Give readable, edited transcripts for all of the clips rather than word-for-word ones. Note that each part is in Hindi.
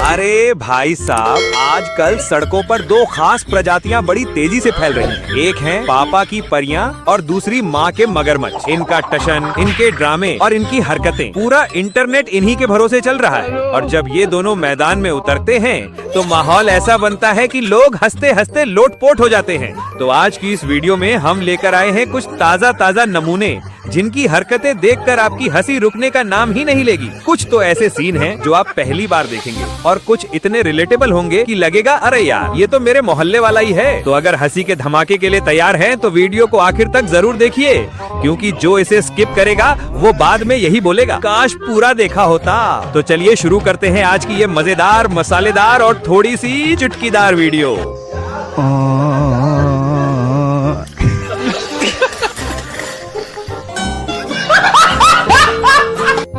अरे भाई साहब, आजकल सड़कों पर दो खास प्रजातियां बड़ी तेजी से फैल रही हैं। एक है पापा की परियां और दूसरी माँ के मगरमच्छ। इनका टशन, इनके ड्रामे और इनकी हरकतें, पूरा इंटरनेट इन्हीं के भरोसे चल रहा है। और जब ये दोनों मैदान में उतरते हैं तो माहौल ऐसा बनता है कि लोग हंसते हंसते लोटपोट हो जाते हैं। तो आज की इस वीडियो में हम लेकर आए हैं कुछ ताज़ा नमूने जिनकी हरकतें देखकर आपकी हंसी रुकने का नाम ही नहीं लेगी। कुछ तो ऐसे सीन हैं जो आप पहली बार देखेंगे और कुछ इतने रिलेटेबल होंगे कि लगेगा अरे यार ये तो मेरे मोहल्ले वाला ही है। तो अगर हंसी के धमाके के लिए तैयार हैं तो वीडियो को आखिर तक जरूर देखिए, क्योंकि जो इसे स्किप करेगा वो बाद में यही बोलेगा काश पूरा देखा होता। तो चलिए शुरू करते हैं आज की ये मजेदार, मसालेदार और थोड़ी सी चुटकीदार वीडियो।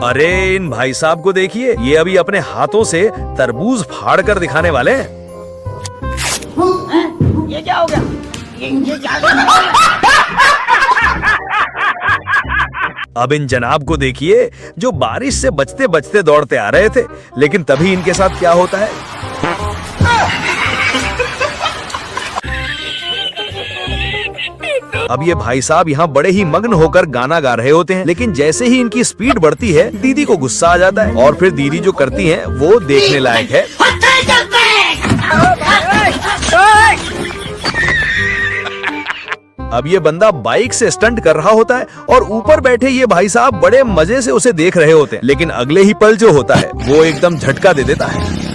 अरे इन भाई साहब को देखिए, ये अभी अपने हाथों से तरबूज फाड़ कर दिखाने वाले हैं। ये क्या हो गया? ये क्या हो गया? अब इन जनाब को देखिए जो बारिश से बचते बचते दौड़ते आ रहे थे, लेकिन तभी इनके साथ क्या होता है। अब ये भाई साहब यहाँ बड़े ही मग्न होकर गाना गा रहे होते हैं, लेकिन जैसे ही इनकी स्पीड बढ़ती है दीदी को गुस्सा आ जाता है और फिर दीदी जो करती हैं वो देखने लायक है। अब ये बंदा बाइक से स्टंट कर रहा होता है और ऊपर बैठे ये भाई साहब बड़े मजे से उसे देख रहे होते हैं, लेकिन अगले ही पल जो होता है वो एकदम झटका दे देता है।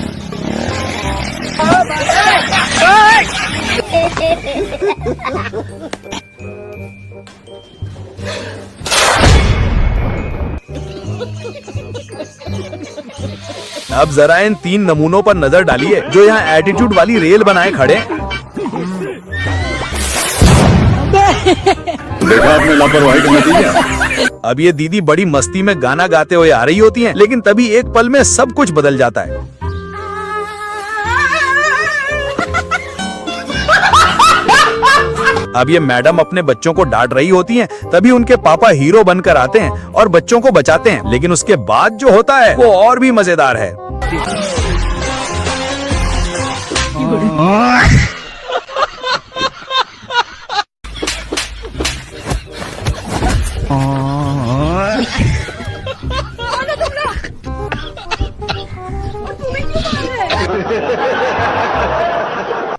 अब जरा इन तीन नमूनों पर नजर डालिए जो यहाँ एटीट्यूड वाली रेल बनाए खड़े हैं। देखा आपने लापरवाही का नतीजा। अब ये दीदी बड़ी मस्ती में गाना गाते हुए आ रही होती हैं, लेकिन तभी एक पल में सब कुछ बदल जाता है। अब ये मैडम अपने बच्चों को डांट रही होती हैं, तभी उनके पापा हीरो बनकर आते हैं और बच्चों को बचाते हैं, लेकिन उसके बाद जो होता है वो और भी मजेदार है।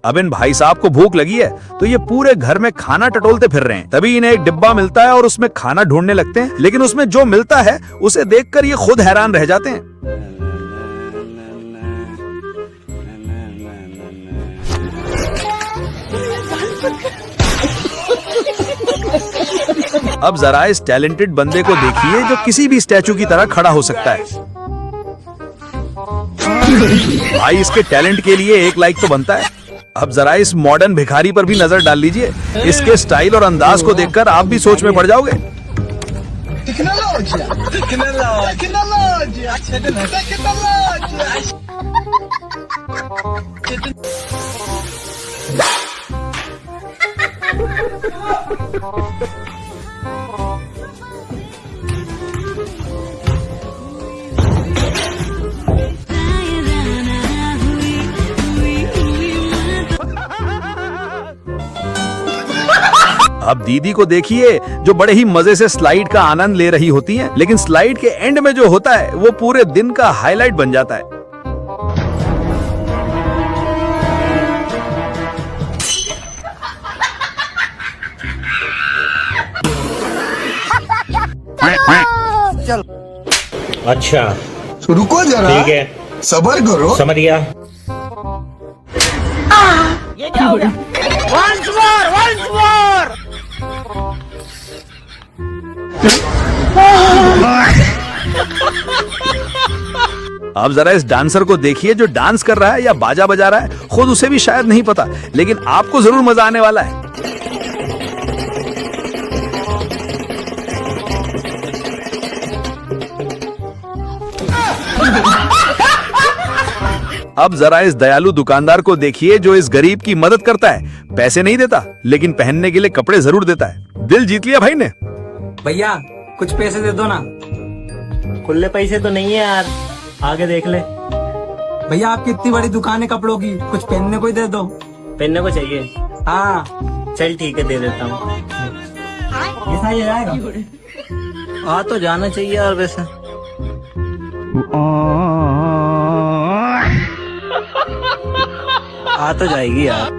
अब इन भाई साहब को भूख लगी है तो ये पूरे घर में खाना टटोलते फिर रहे हैं। तभी इन्हें एक डिब्बा मिलता है और उसमें खाना ढूंढने लगते हैं, लेकिन उसमें जो मिलता है उसे देखकर ये खुद हैरान रह जाते हैं। अब जरा इस टैलेंटेड बंदे को देखिए जो किसी भी स्टैचू की तरह खड़ा हो सकता है। भाई इसके टैलेंट के लिए एक लाइक तो बनता है। अब जरा इस मॉडर्न भिखारी पर भी नजर डाल लीजिए, इसके स्टाइल और अंदाज को देखकर आप भी सोच में पड़ जाओगे। अब दीदी को देखिए जो बड़े ही मजे से स्लाइड का आनंद ले रही होती हैं, लेकिन स्लाइड के एंड में जो होता है वो पूरे दिन का हाईलाइट बन जाता है। अच्छा रुको जरा, ठीक है, सबर करो। समझ गया। ये क्या हो गया? Once more, once more. अब जरा इस डांसर को देखिए जो डांस कर रहा है या बाजा बजा रहा है, खुद उसे भी शायद नहीं पता, लेकिन आपको जरूर मजा आने वाला है। अब जरा इस दयालु दुकानदार को देखिए जो इस गरीब की मदद करता है। पैसे नहीं देता लेकिन पहनने के लिए कपड़े जरूर देता है। दिल जीत लिया भाई ने। भैया कुछ पैसे दे दो ना। खुले पैसे तो नहीं है यार, आगे देख ले। भैया आपकी इतनी बड़ी दुकान है कपड़ों की, कुछ पहनने को ही दे दो। पहनने को चाहिए? हाँ चल ठीक है, दे देता हूँ। ये सही जाएगा। आ तो जाना चाहिए यार वैसे। आ तो जाएगी यार।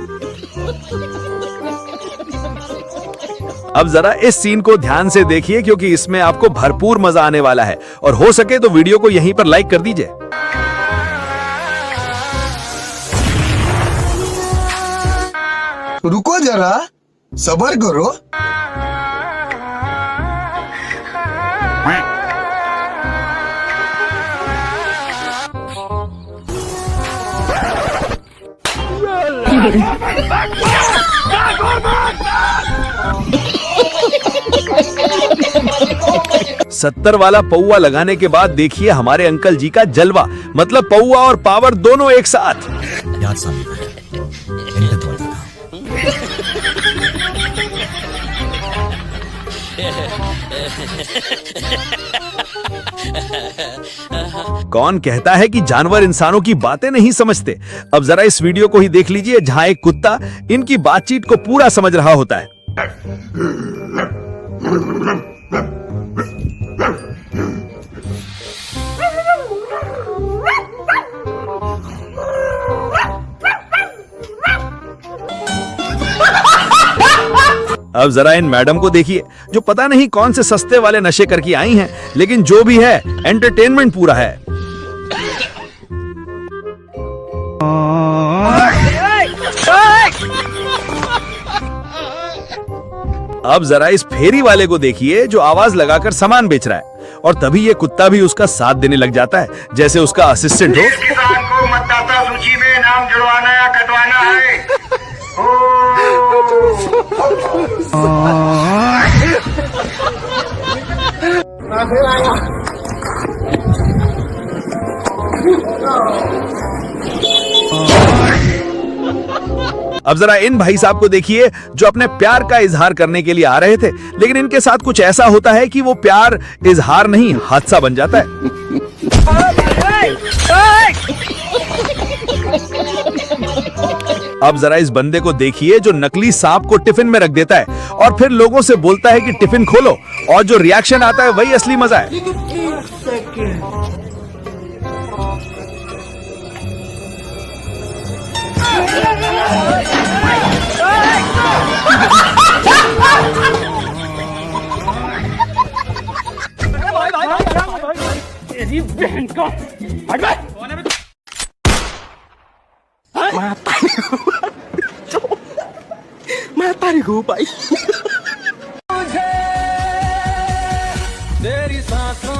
अब जरा इस सीन को ध्यान से देखिए क्योंकि इसमें आपको भरपूर मजा आने वाला है और हो सके तो वीडियो को यहीं पर लाइक कर दीजिए। रुको जरा, सबर करो। सत्तर वाला पौवा लगाने के बाद देखिए हमारे अंकल जी का जलवा, मतलब पौवा और पावर दोनों एक साथ। कौन कहता है कि जानवर इंसानों की बातें नहीं समझते। अब जरा इस वीडियो को ही देख लीजिए जहां एक कुत्ता इनकी बातचीत को पूरा समझ रहा होता है। अब जरा इन मैडम को देखिए जो पता नहीं कौन से सस्ते वाले नशे करके आई हैं, लेकिन जो भी है एंटरटेनमेंट पूरा है। अब जरा इस फेरी वाले को देखिए जो आवाज लगाकर सामान बेच रहा है और तभी ये कुत्ता भी उसका साथ देने लग जाता है जैसे उसका असिस्टेंट हो। किसान को मतदाता सूची में नाम जुड़वाना या कटवाना है। अब जरा इन भाई साहब को देखिए जो अपने प्यार का इजहार करने के लिए आ रहे थे, लेकिन इनके साथ कुछ ऐसा होता है कि वो प्यार इजहार नहीं हादसा बन जाता है। अब जरा इस बंदे को देखिए जो नकली सांप को टिफिन में रख देता है और फिर लोगों से बोलता है कि टिफिन खोलो, और जो रिएक्शन आता है वही असली मजा है। तेरी बहन को हट बे। माता रे गो भाई। तेरी सांसों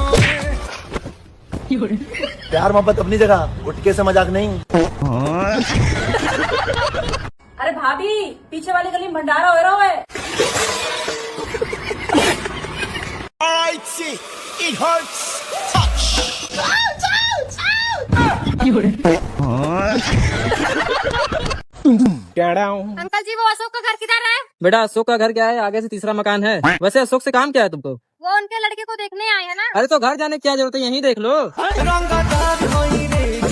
प्यार मोहब्बत अपनी जगह, गुटके से मजाक नहीं। अरे भाभी पीछे वाली गली में भंडारा हो रहा है। अंकल जी वो अशोक का घर किधर है? बेटा अशोक का घर क्या है, आगे से तीसरा मकान है। वैसे अशोक से काम क्या है तुमको? वो उनके लड़के को देखने आए हैं ना। अरे तो घर जाने की क्या जरूरत है, यहीं देख लो।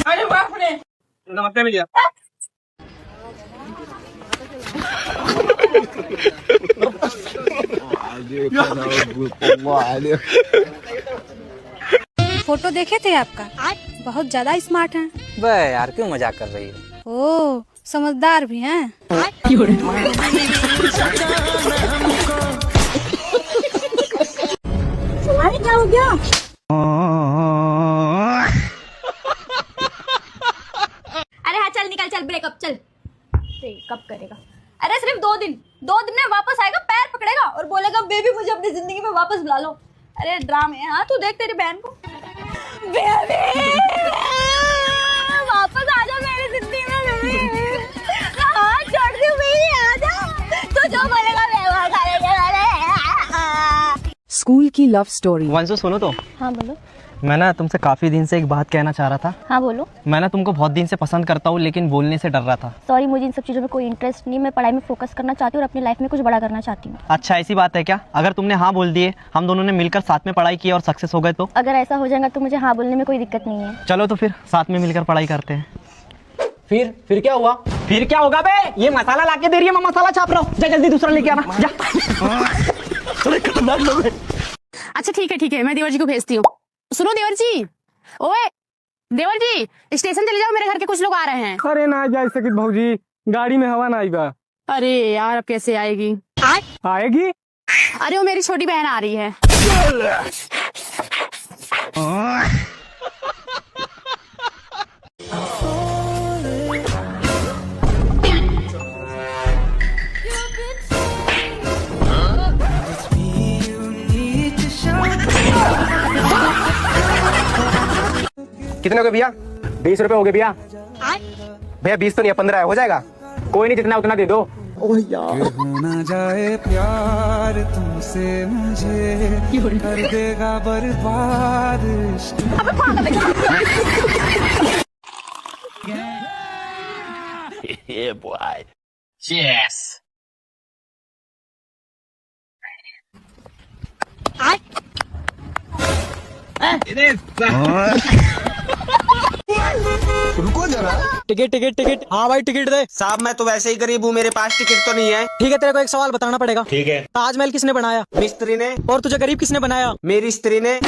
अरे बाप रे। नमस्ते भैया। फोटो देखे थे आपका, बहुत ज्यादा स्मार्ट हैं। बे यार क्यों मजाक कर रही है? ओह समझदार भी हैं। अरे क्या हो गया? अरे हाँ चल निकल, चल ब्रेकअप, चल ब्रेकअप करेगा। अरे सिर्फ 2 दिन में वापस आएगा, पैर पकड़ेगा और बोलेगा बेबी मुझे अपनी जिंदगी में वापस बुला लो। अरे ड्रामे। हाँ तू देख तेरी बहन को। बेबी वापस आ जा मेरी जिंदगी में बेबी। हाँ छोड़ दी बेबी, आ जा। तू जो बोलेगा मैं वो करेंगे। स्कूल की लव स्टोरी। वंशु सुनो तो। हाँ बोलो। मैं ना तुमसे काफी दिन से एक बात कहना चाह रहा था। हाँ बोलो। मैं ना तुमको बहुत दिन से पसंद करता हूँ, लेकिन बोलने से डर रहा था। सॉरी, मुझे इन सब चीज़ों में कोई इंटरेस्ट नहीं। मैं पढ़ाई में फोकस करना चाहती हूँ और अपनी लाइफ में कुछ बड़ा करना चाहती हूँ। अच्छा, ऐसी बात है क्या? अगर तुमने हाँ बोल दिए, हम दोनों ने मिलकर साथ में पढ़ाई की और सक्सेस हो गए तो? अगर ऐसा हो जाएगा तो मुझे हाँ बोलने में कोई दिक्कत नहीं है। चलो तो फिर साथ में मिलकर पढ़ाई करते हैं। फिर क्या हुआ? फिर क्या होगा बे? ये मसाला लाके दे रही है, मैं मसाला छाप रहा हूँ। जा जल्दी दूसरा लेके आना, जा। अच्छा ठीक है, मैं देवर जी को भेजती हूँ। सुनो देवर जी, ओए देवर जी, स्टेशन चले जाओ, मेरे घर के कुछ लोग आ रहे हैं। अरे ना जा सकित भाजी, गाड़ी में हवा ना आई बा। अरे यार, अब कैसे आएगी? आएगी? अरे वो मेरी छोटी बहन आ रही है। कितने हो गए भैया? 20 रुपए हो गए भैया। भैया 20 तो नहीं है, 15 है, हो जाएगा? कोई नहीं, जितना उतना दे दो। होना जाए प्यार तुमसे मुझे कर देगा बर्बाद। Yeah, boy. Yes. रुको जरा। टिकट। हाँ भाई टिकट दे। साहब मैं तो वैसे ही गरीब हूँ, मेरे पास टिकट तो नहीं है। ठीक है, तेरे को एक सवाल बताना पड़ेगा। ठीक है। ताजमहल किसने बनाया? मिस्त्री ने। और तुझे गरीब किसने बनाया? मेरी स्त्री ने।